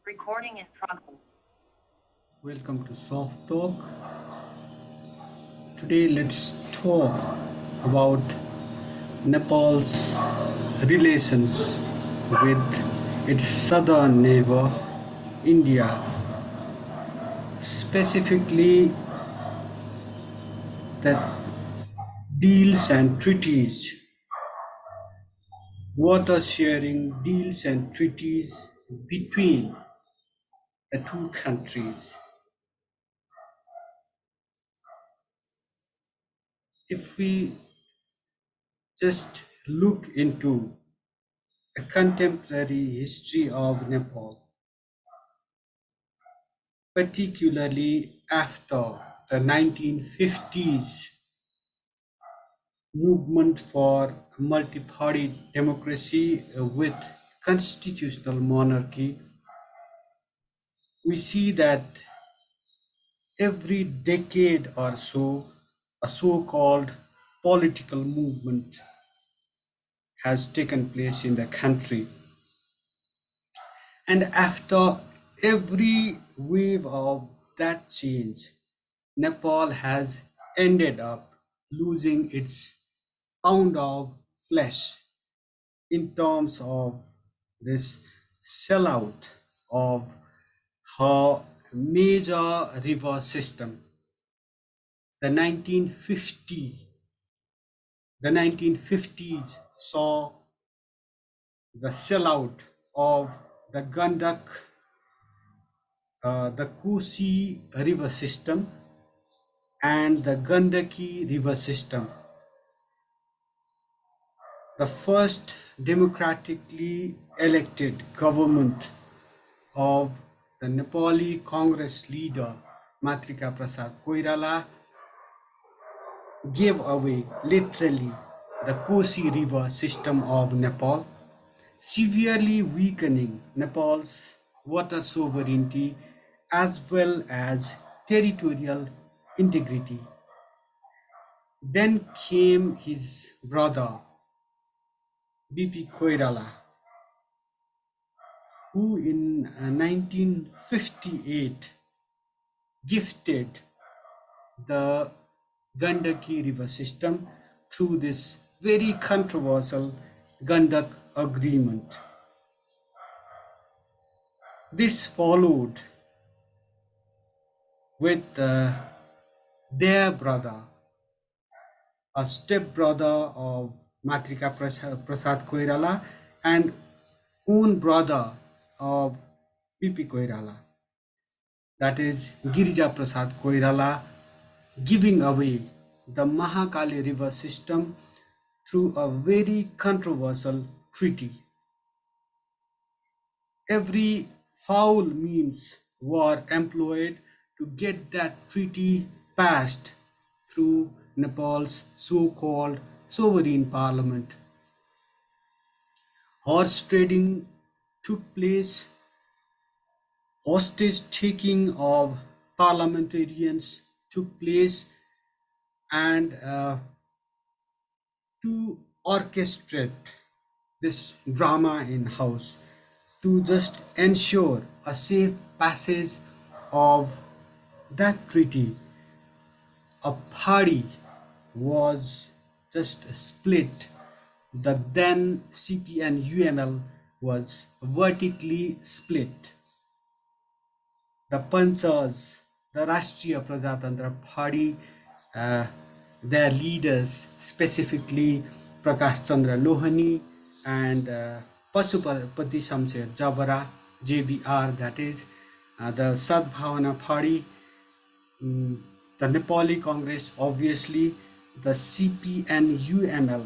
Recording in progress. Welcome to Soft Talk. Today, let's talk about Nepal's relations with its southern neighbor, India, specifically the deals and treaties, water sharing deals and treaties between the two countries. If we just look into a contemporary history of Nepal, particularly after the 1950s movement for multi-party democracy with constitutional monarchy, we see that every decade or so, a so-called political movement has taken place in the country. And after every wave of that change, Nepal has ended up losing its pound of flesh in terms of this sellout of her major river system. The 1950s saw the sellout of the the Koshi river system and the Gandaki river system. The first democratically elected government of the Nepali Congress leader Matrika Prasad Koirala gave away literally the Kosi river system of Nepal, severely weakening Nepal's water sovereignty as well as territorial integrity. Then came his brother BP Koirala, who in 1958 gifted the Gandaki river system through this very controversial Gandak Agreement. This followed with their brother, a stepbrother of Matrika Prasad Koirala and own brother of BP Koirala, that is Girija Prasad Koirala, giving away the Mahakali river system through a very controversial treaty. Every foul means were employed to get that treaty passed through Nepal's so-called sovereign parliament. Horse trading took place, hostage taking of parliamentarians took place, and to orchestrate this drama in house to just ensure a safe passage of that treaty, a party was just split. The then CP and UML was vertically split. The Panchas, the Rashtriya Prajatantra Party, uh, their leaders, specifically Prakash Chandra Lohani and Pasupati Shamsher Jabara, JBR, that is, the Sadbhavana Party, the Nepali Congress, obviously, the CP and UML.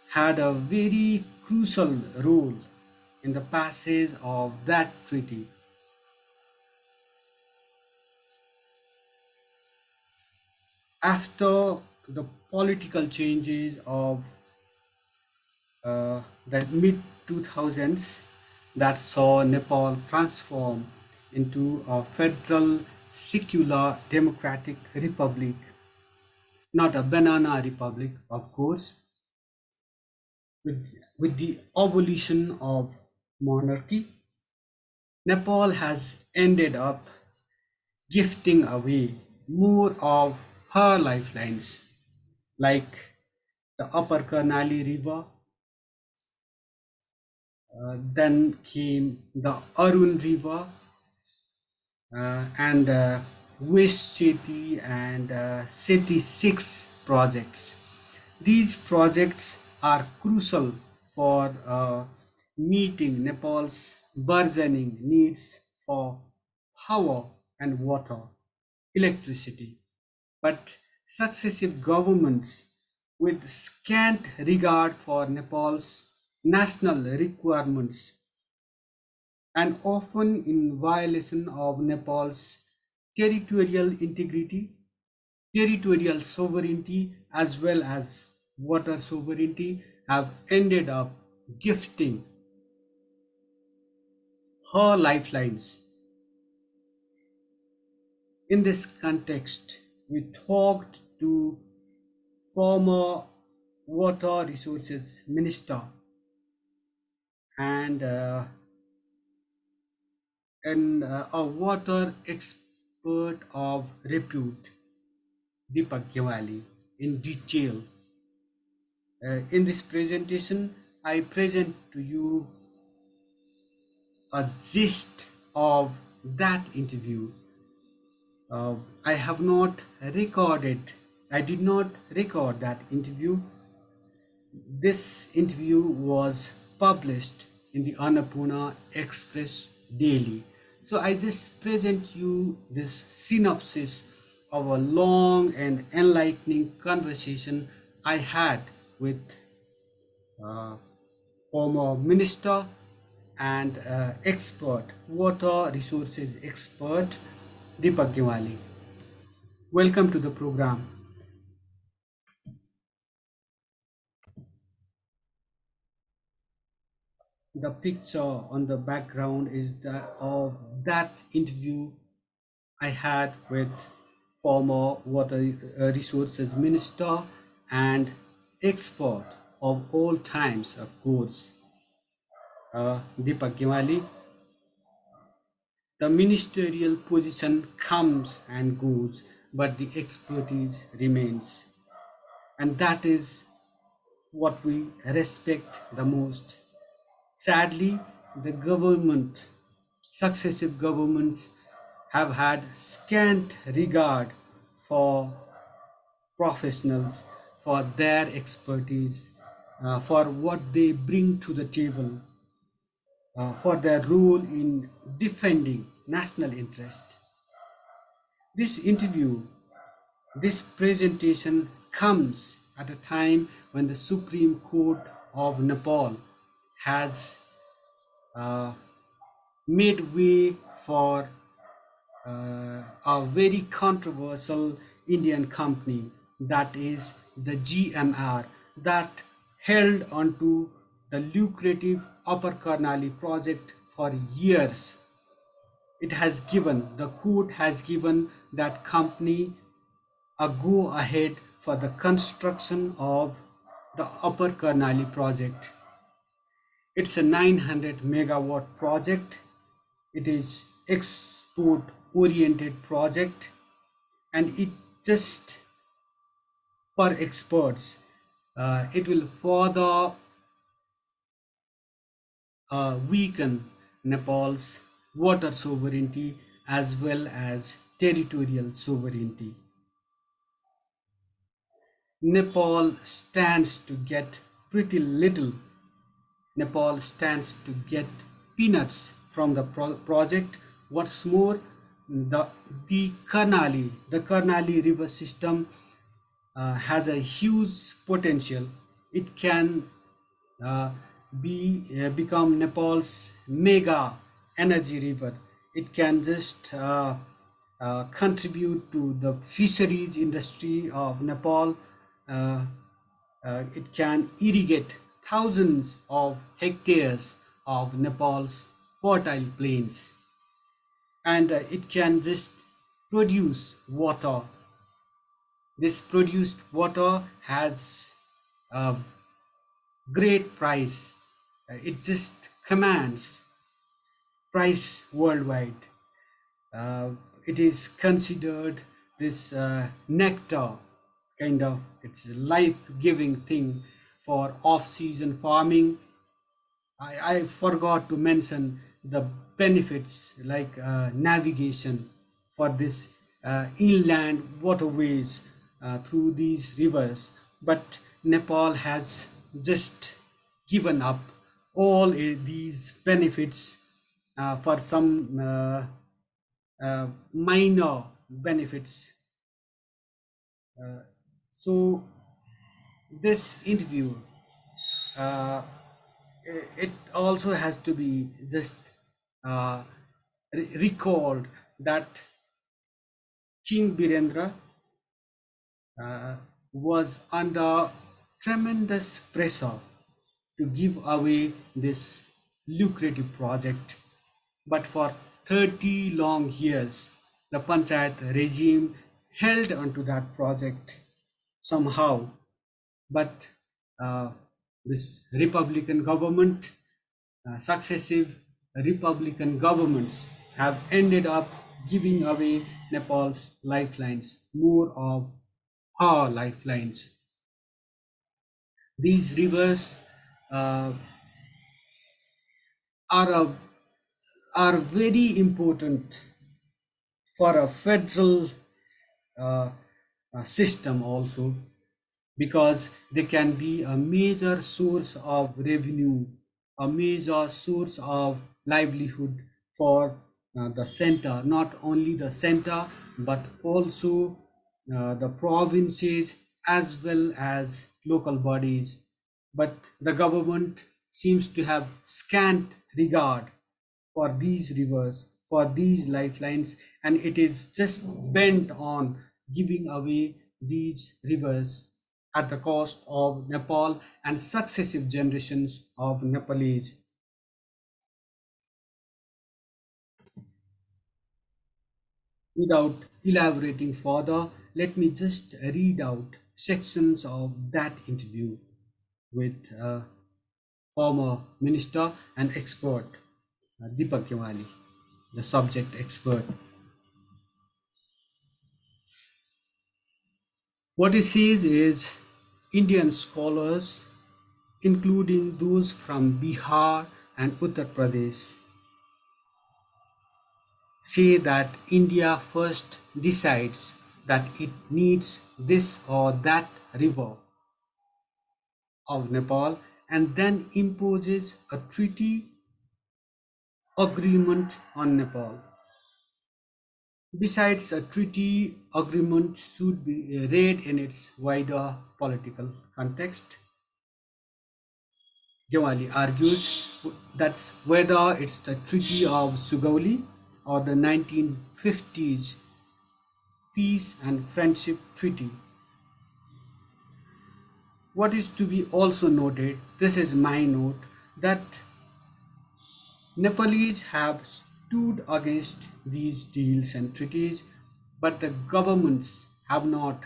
Had a very crucial role in the passage of that treaty. After the political changes of the mid 2000s that saw Nepal transform into a federal secular democratic republic, not a banana republic, of course, with, with the abolition of monarchy, Nepal has ended up gifting away more of her lifelines, like the upper Karnali River. Then came the Arun River and West Seti and Seti 6 projects. These projects are crucial for meeting Nepal's burgeoning needs for power and water, electricity. But successive governments, with scant regard for Nepal's national requirements and often in violation of Nepal's territorial integrity, territorial sovereignty, as well as water sovereignty, have ended up gifting her lifelines. In this context, we talked to former Water Resources Minister and a water expert of repute, Dipak Gyawali, in detail. In this presentation, I present to you a gist of that interview. I have not recorded, I did not record that interview. This interview was published in the Annapurna Express Daily. So I just present you this synopsis of a long and enlightening conversation I had with uh, former minister and expert, water resources expert, Dipak Gyawali. Welcome to the program. The picture on the background is of that interview I had with former water resources minister and expert of all times, of course, Dipak Gyawali. The ministerial position comes and goes, but the expertise remains. And that is what we respect the most. Sadly, the government, successive governments, have had scant regard for professionals, for their expertise, for what they bring to the table, for their role in defending national interest. This interview, this presentation comes at a time when the Supreme Court of Nepal has uh, made way for a very controversial Indian company, that is the GMR, that held onto the lucrative Upper Karnali project for years. The court has given that company a go ahead for the construction of the Upper Karnali project. It's a 900 megawatt project. It is export oriented project, and it just, for experts, it will further weaken Nepal's water sovereignty as well as territorial sovereignty. Nepal stands to get pretty little. Nepal stands to get peanuts from the project. What's more, the Karnali river system has a huge potential. It can uh, become Nepal's mega energy river. It can just contribute to the fisheries industry of Nepal. Uh, it can irrigate thousands of hectares of Nepal's fertile plains, and it can just produce water. This produced water has uh, great price. It just commands price worldwide. Uh, it is considered this nectar kind of, it's a life-giving thing for off-season farming. I forgot to mention the benefits like navigation for this inland waterways through these rivers. But Nepal has just given up all these benefits for some minor benefits. So this interview, uh, it also has to be just uh, recalled that King Birendra uh, was under tremendous pressure to give away this lucrative project. But for 30 long years, the Panchayat regime held onto that project somehow. But uh, this Republican government, successive Republican governments have ended up giving away Nepal's lifelines, more of our lifelines. These rivers uh, are, are very important for a federal uh, system also, because they can be a major source of revenue, a major source of livelihood for the center, not only the center, but also the provinces as well as local bodies. But the government seems to have scant regard for these rivers, for these lifelines, and it is just bent on giving away these rivers at the cost of Nepal and successive generations of Nepalese. Without elaborating further, let me just read out sections of that interview with former minister and expert Dipak Gyawali, the subject expert. What he says is Indian scholars, including those from Bihar and Uttar Pradesh, say that India first decides that it needs this or that river of Nepal and then imposes a treaty agreement on Nepal. Besides, a treaty agreement should be read in its wider political context. Gyawali argues that whether it's the Treaty of Sugauli or the 1950s Peace and Friendship Treaty. What is to be also noted, this is my note, that Nepalese have stood against these deals and treaties, but the governments have not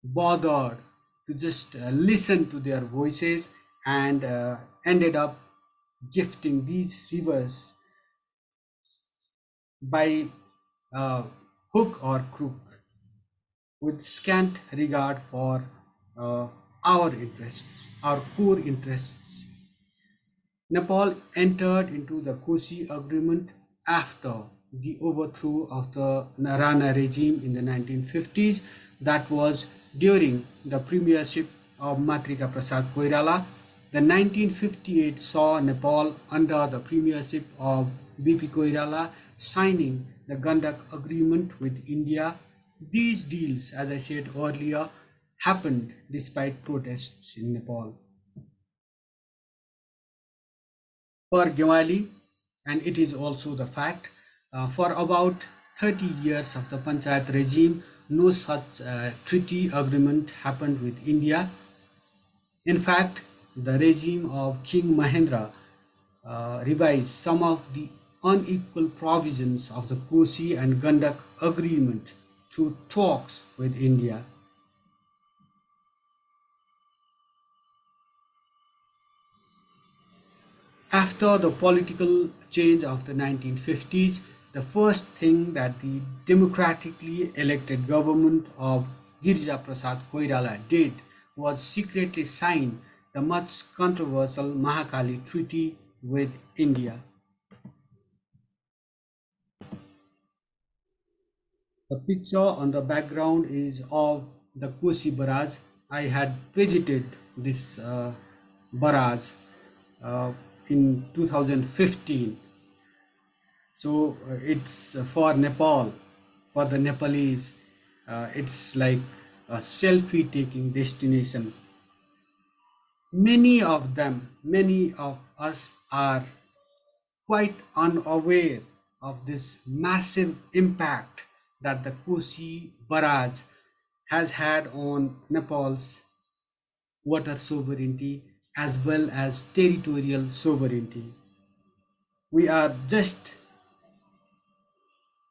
bothered to just listen to their voices and ended up gifting these rivers by uh, hook or crook with scant regard for uh, our interests, our core interests. Nepal entered into the Koshi Agreement after the overthrow of the Rana regime in the 1950s. That was during the premiership of Matrika Prasad Koirala. The 1958 saw Nepal under the premiership of BP Koirala signing the Gandak Agreement with India. These deals, as I said earlier, happened despite protests in Nepal. Per Gyawali, and it is also the fact, for about 30 years of the Panchayat regime, no such treaty agreement happened with India. In fact, the regime of King Mahendra revised some of the unequal provisions of the Koshi and Gandak Agreement through talks with India. After the political change of the 1950s, the first thing that the democratically elected government of Girija Prasad Koirala did was secretly sign the much controversial Mahakali Treaty with India. The picture on the background is of the Koshi barrage. I had visited this barrage uh, in 2015. So it's for Nepal, for the Nepalese. It's like a selfie taking destination. Many of us are quite unaware of this massive impact that the Kosi barrage has had on Nepal's water sovereignty as well as territorial sovereignty. We are just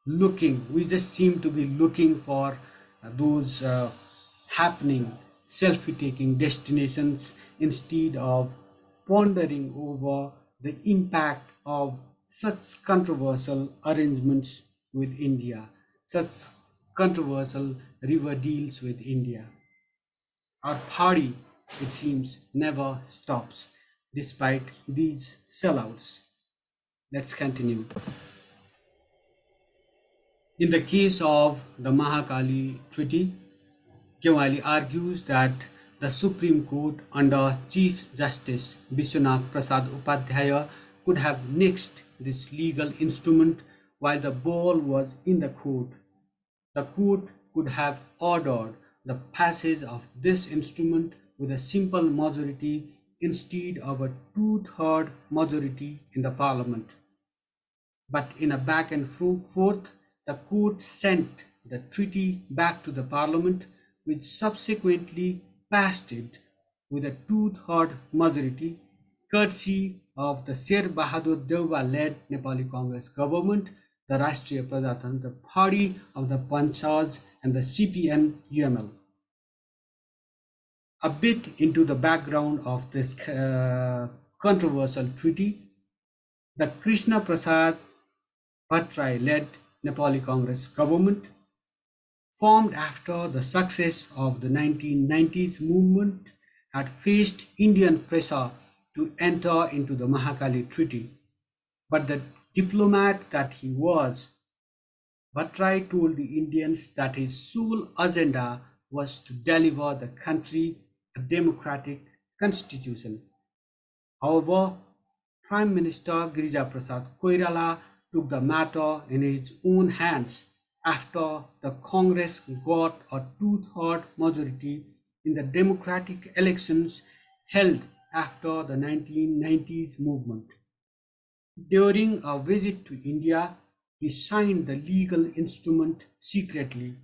we just seem to be looking for those happening, selfie taking destinations instead of pondering over the impact of such controversial arrangements with India, such controversial river deals with India. Our party, it seems, never stops despite these sellouts. Let's continue. In the case of the Mahakali Treaty, Gyawali argues that the Supreme Court under Chief Justice Vishwanath Prasad Upadhyaya could have nixed this legal instrument while the ball was in the court. The court could have ordered the passage of this instrument with a simple majority instead of a two-third majority in the parliament. But in a back and forth, the court sent the treaty back to the parliament, which subsequently passed it with a two-third majority, courtesy of the Sher Bahadur Deuba-led Nepali Congress government, the Rashtriya Prajatantra Party of the Panchaj, and the CPN-UML. A bit into the background of this controversial treaty, the Krishna Prasad Bhattrai-led Nepali Congress government, formed after the success of the 1990s movement, had faced Indian pressure to enter into the Mahakali Treaty. But the diplomat that he was, Bhattrai told the Indians that his sole agenda was to deliver the country a democratic constitution. However, Prime Minister Girija Prasad Koirala took the matter in his own hands after the Congress got a two-third majority in the democratic elections held after the 1990s movement. During a visit to India, he signed the legal instrument secretly.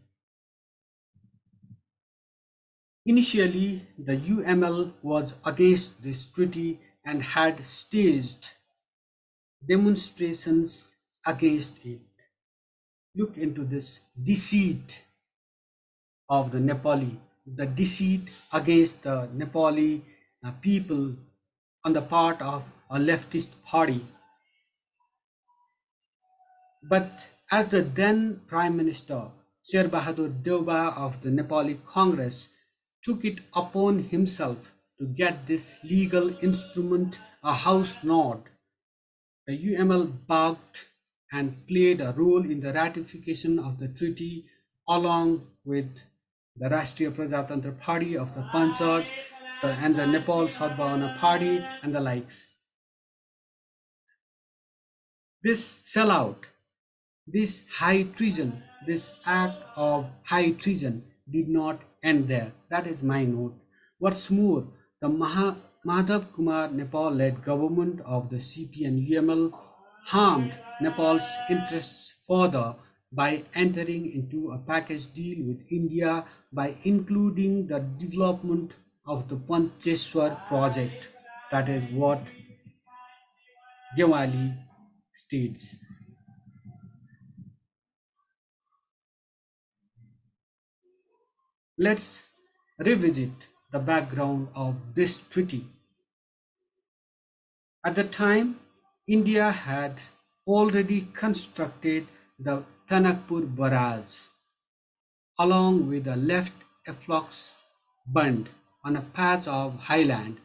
Initially, the UML was against this treaty and had staged demonstrations against it. Look into this deceit of the Nepali, the deceit against the Nepali people on the part of a leftist party. But as the then Prime Minister, Sher Bahadur Deuba of the Nepali Congress, took it upon himself to get this legal instrument a house nod, the UML barked and played a role in the ratification of the treaty along with the Rashtriya Prajatantra Party of the Panchaj and the Nepal Sadbhavana Party and the likes. This sellout, this high treason, this act of high treason did not end there. That is my note. What's more, the Madhav Kumar Nepal-led government of the CPN-UML harmed Nepal's interests further by entering into a package deal with India by including the development of the Pancheshwar project. That is what Gyawali states. Let's revisit the background of this treaty. At the time, India had already constructed the Tanakpur barrage along with a left efflux bund on a patch of highland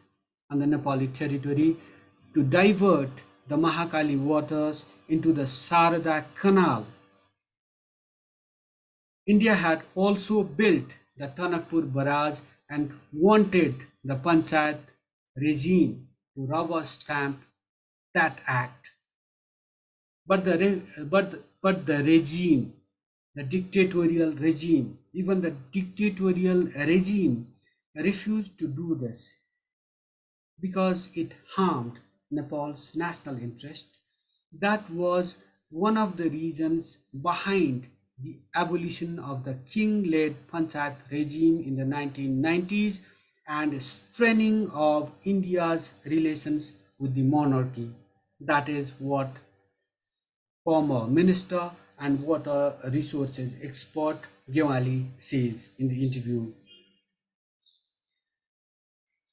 on the Nepali territory to divert the Mahakali waters into the Sarada Canal. India had also built the Tanakpur barrage and wanted the Panchayat regime to rubber stamp that act. But the regime, the dictatorial regime, even the dictatorial regime refused to do this because it harmed Nepal's national interest. That was one of the reasons behind the abolition of the king-led Panchayat regime in the 1990s and straining of India's relations with the monarchy. That is what former minister and water resources expert Gyawali says in the interview.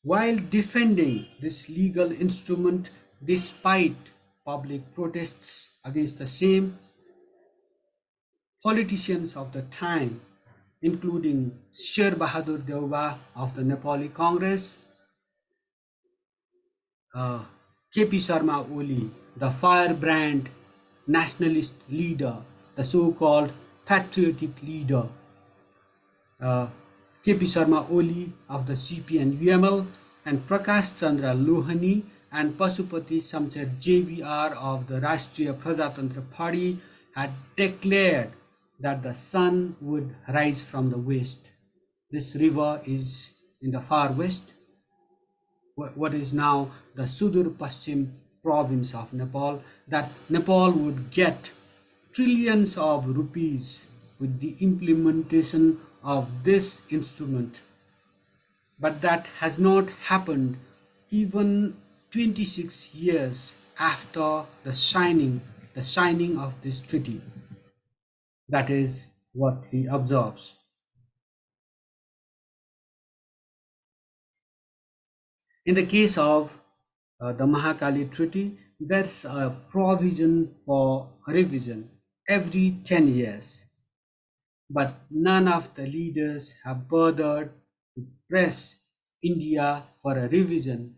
While defending this legal instrument despite public protests against the same, politicians of the time, including Sher Bahadur Deuba of the Nepali Congress, KP Sharma Oli, the firebrand nationalist leader, the so-called patriotic leader, KP Sharma Oli of the CP and UML, and Prakash Chandra Lohani and Pasupati Shamsher JVR of the Rashtriya Prajatantra Party had declared that the sun would rise from the west. This river is in the far west, what is now the Sudur Paschim province of Nepal, that Nepal would get trillions of rupees with the implementation of this instrument. But that has not happened even 26 years after the signing of this treaty. That is what he observes. In the case of the Mahakali Treaty, there's a provision for revision every 10 years. But none of the leaders have bothered to press India for a revision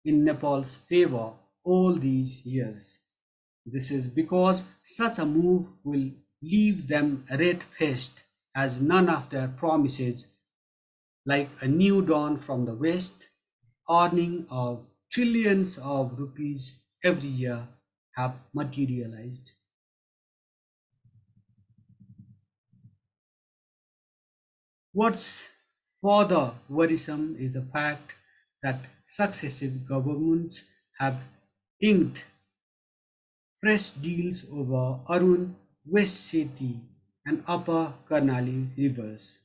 in Nepal's favor all these years. This is because such a move will leave them red-faced, as none of their promises, like a new dawn from the west, earning of trillions of rupees every year, have materialized. What's further worrisome is the fact that successive governments have inked fresh deals over Arun, West Seti, and Upper Karnali rivers.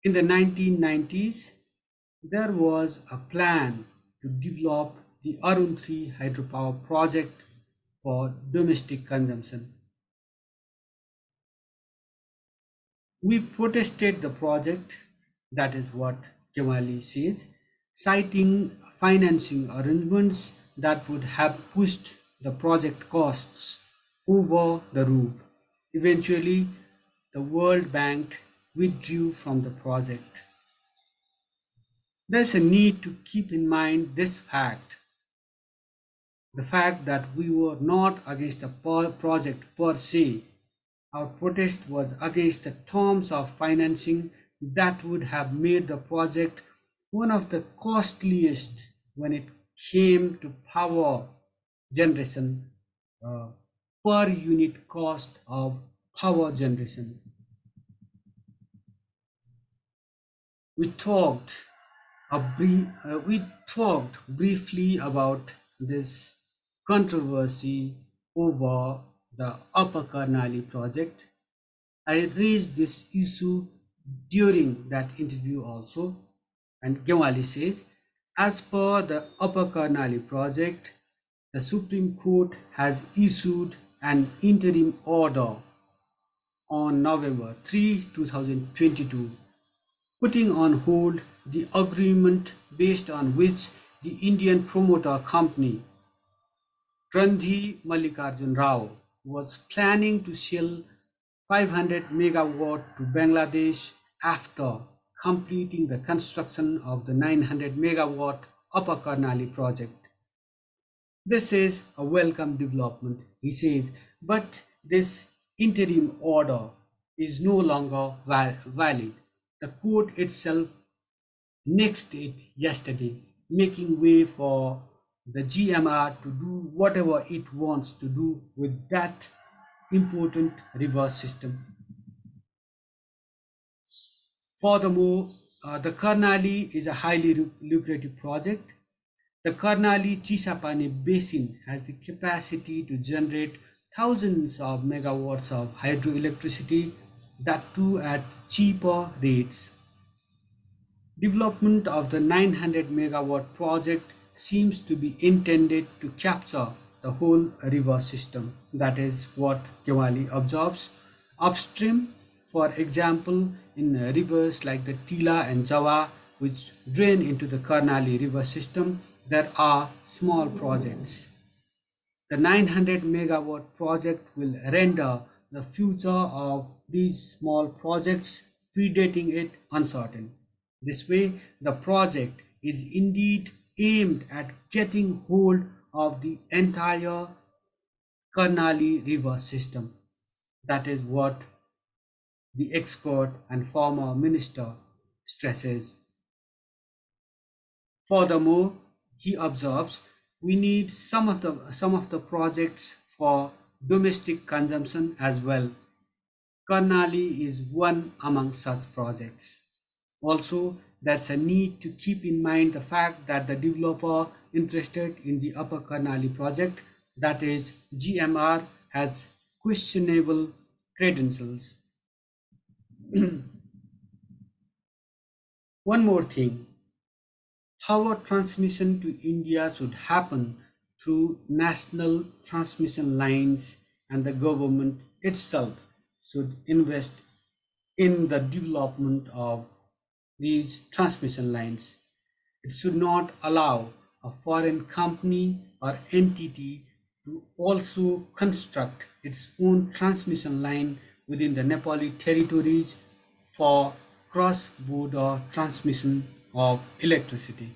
In the 1990s, there was a plan to develop the Arun 3 hydropower project for domestic consumption. We protested the project, that is what Gyawali says, citing financing arrangements that would have pushed the project costs over the roof. Eventually, the World Bank withdrew from the project. There's a need to keep in mind this fact, the fact that we were not against the project per se. Our protest was against the terms of financing that would have made the project one of the costliest when it came to power generation, per unit cost of power generation. We talked we talked briefly about this controversy over the Upper Karnali project. I raised this issue during that interview also, and Gyawali says, as per the Upper Karnali project, the Supreme Court has issued an interim order on November 3, 2022, putting on hold the agreement based on which the Indian promoter company Trandhi Mallikarjun Rao was planning to sell 500 megawatt to Bangladesh after completing the construction of the 900 megawatt Upper Karnali project. This is a welcome development, he says, but this interim order is no longer valid. The court itself nixed it yesterday, making way for the GMR to do whatever it wants to do with that important river system. Furthermore, the Karnali is a highly lucrative project. The Karnali Chisapani basin has the capacity to generate thousands of megawatts of hydroelectricity, that too at cheaper rates. Development of the 900 megawatt project seems to be intended to capture the whole river system. That is what Gyawali observes. Upstream, for example, in rivers like the Tila and Jawa, which drain into the Karnali river system, there are small projects. The 900 megawatt project will render the future of these small projects predating it uncertain. This way, the project is indeed aimed at getting hold of the entire Karnali river system. That is what the expert and former minister stresses. Furthermore, he observes, we need some of the projects for domestic consumption as well. Karnali is one among such projects. Also, there's a need to keep in mind the fact that the developer interested in the Upper Karnali project, that is GMR, has questionable credentials. One more thing, power transmission to India should happen through national transmission lines, and the government itself should invest in the development of these transmission lines. It should not allow a foreign company or entity to also construct its own transmission line within the Nepali territories for cross-border transmission of electricity.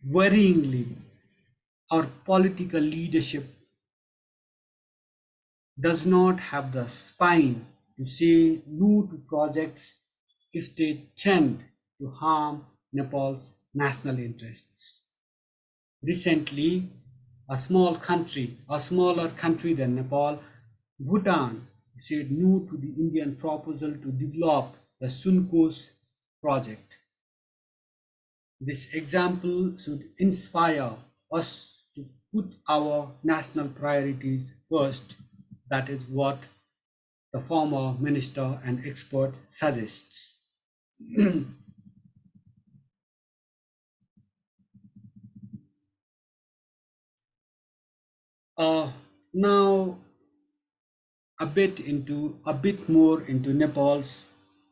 Worryingly, our political leadership does not have the spine to say no to projects if they tend to harm Nepal's national interests. Recently, a smaller country than Nepal, Bhutan, said no to the Indian proposal to develop the Sunkos project. This example should inspire us to put our national priorities first. That is what the former minister and expert suggests. Now a bit more into Nepal's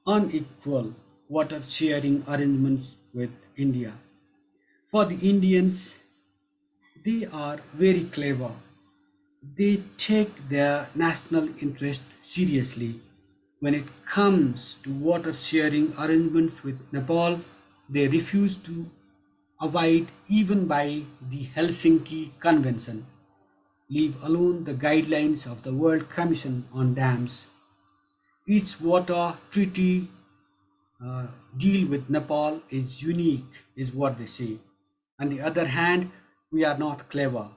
unequal water sharing arrangements with India. For the Indians, they are very clever. They take their national interest seriously. When it comes to water sharing arrangements with Nepal, they refuse to abide even by the Helsinki Convention, leave alone the guidelines of the World Commission on Dams. Each water treaty uh, deal with Nepal is unique, is what they say. On the other hand, we are not clever.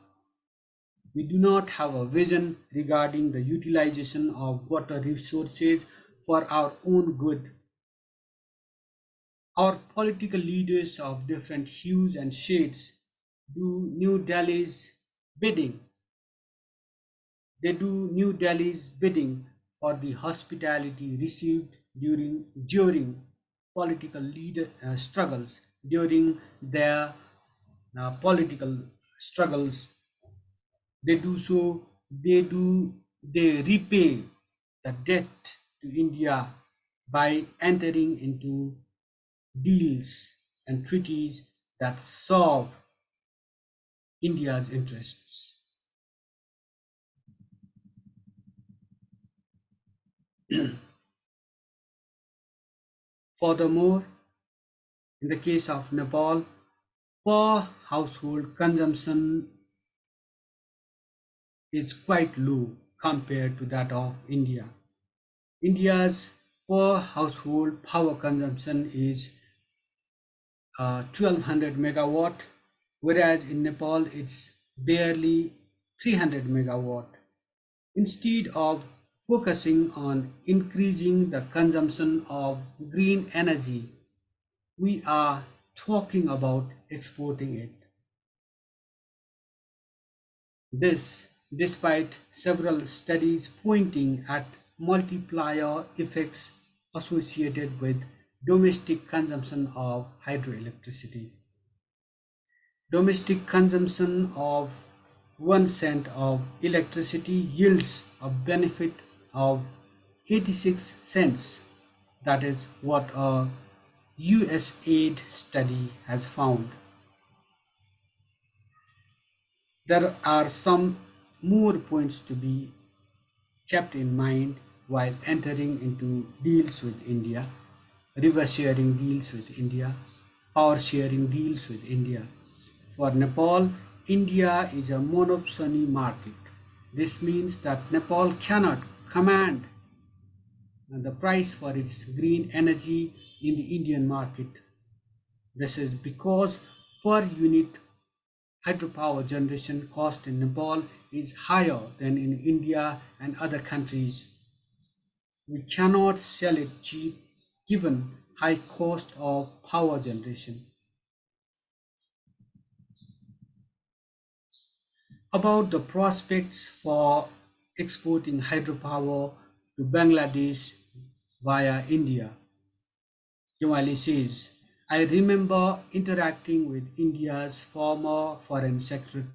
We do not have a vision regarding the utilization of water resources for our own good. Our political leaders of different hues and shades do New Delhi's bidding. They do New Delhi's bidding for the hospitality received during political leader struggles, during their political struggles. They do so. They repay the debt to India by entering into deals and treaties that serve India's interests. Furthermore, in the case of Nepal, per household consumption is quite low compared to that of India. India's per household power consumption is 1200 megawatt, whereas in Nepal it's barely 300 megawatt. Instead of focusing on increasing the consumption of green energy, we are talking about exporting it. This, despite several studies pointing at multiplier effects associated with domestic consumption of hydroelectricity. Domestic consumption of 1 cent of electricity yields a benefit of 86 cents. That is what a USAID study has found. There are some more points to be kept in mind while entering into deals with India, river sharing deals with India, power sharing deals with India. For Nepal, India is a monopoly market. This means that Nepal cannot command the price for its green energy in the Indian market. This is because per unit hydropower generation cost in Nepal is higher than in India and other countries. We cannot sell it cheap given high cost of power generation. About the prospects for exporting hydropower to Bangladesh via India, Gyawali says, I remember interacting with India's former Foreign Secretary